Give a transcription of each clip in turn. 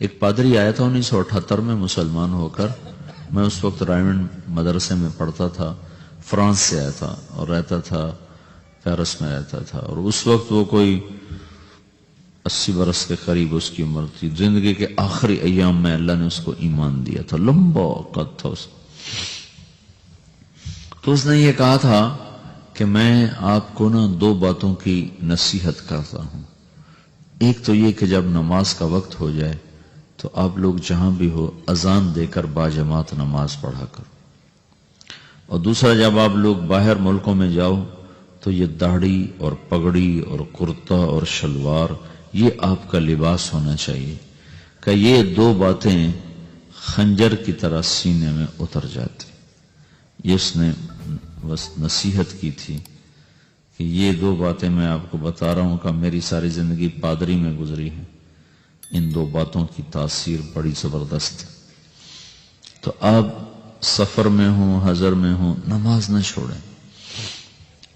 ایک پادری آیا تھا 1978 میں مسلمان ہو کر. میں اس وقت رائمنڈ مدرسے میں پڑھتا تھا. فرانس سے آیا تھا اور رہتا تھا پیرس میں رہتا تھا. اور اس وقت وہ کوئی 80 برس کے قریب اس کی عمر تھی. زندگی کے آخری ایام میں اللہ نے اس کو ایمان دیا تھا. لمبا قد تھا اس. تو اس نے یہ کہا تھا کہ میں آپ کو نا 2 باتوں کی نصیحت کرتا ہوں. ایک تو یہ کہ جب نماز کا وقت ہو جائے تو آپ لوگ جہاں بھی ہو اذان دے کر باجماعت نماز پڑھا کرو. اور دوسرا جب آپ لوگ باہر ملکوں میں جاؤ تو یہ داڑھی اور پگڑی اور کرتا اور شلوار یہ آپ کا لباس ہونا چاہیے کہ یہ 2 باتیں خنجر کی طرح سینے میں اتر جاتی. یہ اس نے بس نصیحت کی تھی کہ یہ 2 باتیں میں آپ کو بتا رہا ہوں کہ میری ساری زندگی پادری میں گزری ہے. ان 2 باتوں کی تاثیر بڑی زبردست ہے. تو آپ سفر میں ہوں حضر میں ہوں نماز نہ چھوڑیں.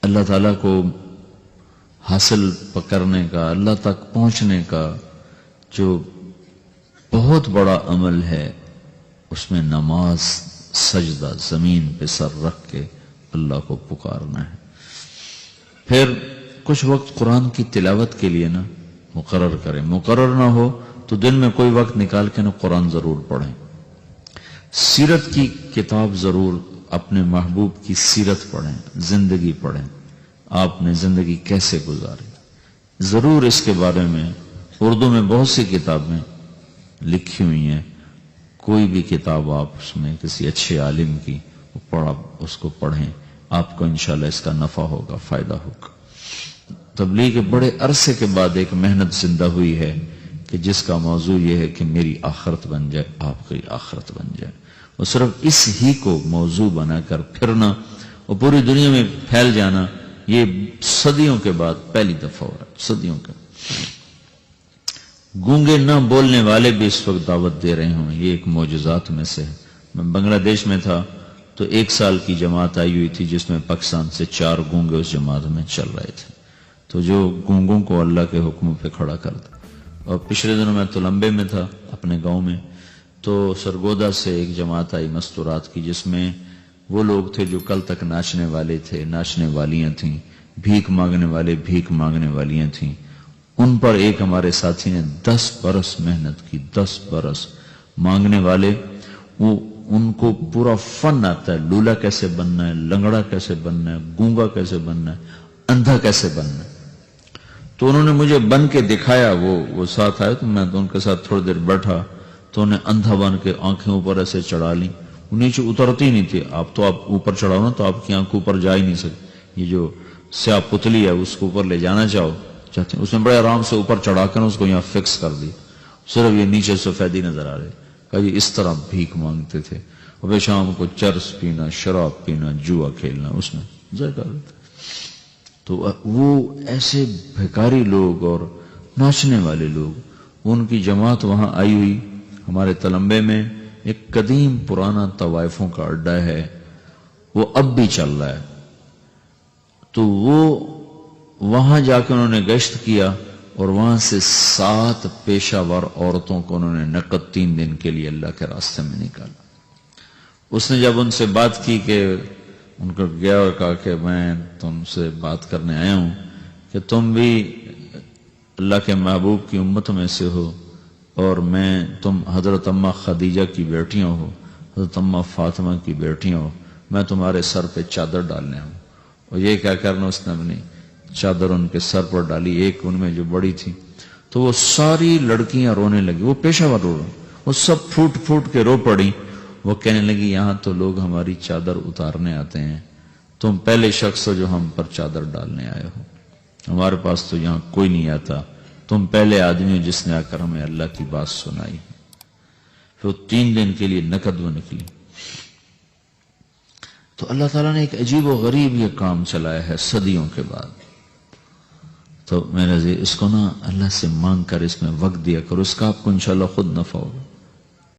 اللہ تعالیٰ کو حاصل کرنے کا اللہ تک پہنچنے کا جو بہت بڑا عمل ہے اس میں نماز سجدہ زمین پہ سر رکھ کے اللہ کو پکارنا ہے. پھر کچھ وقت قرآن کی تلاوت کے لیے نا مقرر کریں. مقرر نہ ہو تو دن میں کوئی وقت نکال کے نا قرآن ضرور پڑھیں. سیرت کی کتاب ضرور اپنے محبوب کی سیرت پڑھیں, زندگی پڑھیں. آپ نے زندگی کیسے گزاری ضرور اس کے بارے میں اردو میں بہت سی کتابیں لکھی ہوئی ہیں. کوئی بھی کتاب آپ اس میں کسی اچھے عالم کی پڑھا اس کو پڑھیں. آپ کو انشاءاللہ اس کا نفع ہوگا, فائدہ ہوگا. تبلیغ کے بڑے عرصے کے بعد ایک محنت زندہ ہوئی ہے کہ جس کا موضوع یہ ہے کہ میری آخرت بن جائے, آپ کی آخرت بن جائے. اور صرف اس ہی کو موضوع بنا کر پھرنا اور پوری دنیا میں پھیل جانا یہ صدیوں کے بعد پہلی دفعہ ہو رہا ہے. صدیوں کے گونگے نہ بولنے والے بھی اس وقت دعوت دے رہے ہوں. یہ ایک معجزات میں سے ہے. میں بنگلہ دیش میں تھا تو 1 سال کی جماعت آئی ہوئی تھی جس میں پاکستان سے 4 گونگے اس جماعت میں چل رہے تھے. تو جو گونگوں کو اللہ کے حکم پہ کھڑا کرتا. اور پچھلے دنوں میں تلمبے میں تھا اپنے گاؤں میں, تو سرگودا سے ایک جماعت آئی مستورات کی جس میں وہ لوگ تھے جو کل تک ناچنے والے تھے, ناچنے والیاں تھیں, بھیک مانگنے والے بھیک مانگنے والیاں تھیں. ان پر ایک ہمارے ساتھی نے 10 برس محنت کی. 10 برس مانگنے والے وہ ان کو پورا فن آتا ہے. لولا کیسے بننا ہے, لنگڑا کیسے بننا ہے, گونگا کیسے بننا ہے, اندھا کیسے بننا ہے. تو انہوں نے مجھے بن کے دکھایا. وہ ساتھ آئے تو میں تو ان کے ساتھ تھوڑی دیر بیٹھا تو انہیں اندھا بن کے آنکھیں اوپر ایسے چڑھا لی. وہ نیچے اترتی نہیں تھی. آپ اوپر چڑھاؤ نا تو آپ کی آنکھ اوپر جا ہی نہیں سکتی. یہ جو سیاہ پتلی ہے اس کو اوپر لے جانا چاہتے ہیں, اس نے بڑے آرام سے اوپر چڑھا کر اس کو یہاں فکس کر دی. صرف یہ نیچے سفیدی نظر آ رہی. کہ یہ اس طرح بھیک مانگتے تھے. اور پھر شام کو چرس پینا, شراب پینا, جوا کھیلنا اس میں ذائقہ رہتا. تو وہ ایسے بھکاری لوگ اور ناچنے والے لوگ ان کی جماعت وہاں آئی ہوئی. ہمارے تلمبے میں ایک قدیم پرانا طوائفوں کا اڈا ہے, وہ اب بھی چل رہا ہے. تو وہ وہاں جا کے انہوں نے گشت کیا اور وہاں سے 7 پیشہ ور عورتوں کو انہوں نے نقد 3 دن کے لیے اللہ کے راستے میں نکالا. اس نے جب ان سے بات کی کہ ان کو گیا اور کہا کہ میں تم سے بات کرنے آیا ہوں کہ تم بھی اللہ کے محبوب کی امت میں سے ہو اور تم حضرت اماں خدیجہ کی بیٹیاں ہو, حضرت اماں فاطمہ کی بیٹیاں ہو. میں تمہارے سر پہ چادر ڈالنے ہوں. اور یہ کیا کرنا, اس نے اپنی چادر ان کے سر پر ڈالی. ایک ان میں جو بڑی تھی تو وہ ساری لڑکیاں رونے لگی. وہ پیشہ ور رو رہے, وہ سب پھوٹ پھوٹ کے رو پڑی. وہ کہنے لگی یہاں تو لوگ ہماری چادر اتارنے آتے ہیں, تم پہلے شخص ہو جو ہم پر چادر ڈالنے آئے ہو. ہمارے پاس تو یہاں کوئی نہیں آتا, تم پہلے آدمی ہو جس نے آ کر ہمیں اللہ کی بات سنائی. پھر 3 دن کے لیے نقد وہ نکلی. تو اللہ تعالیٰ نے ایک عجیب و غریب یہ کام چلایا ہے صدیوں کے بعد. تو میرے عزیز اس کو نا اللہ سے مانگ کر اس میں وقت دیا کرو, اس کا آپ کو انشاءاللہ خود نفع ہوگا.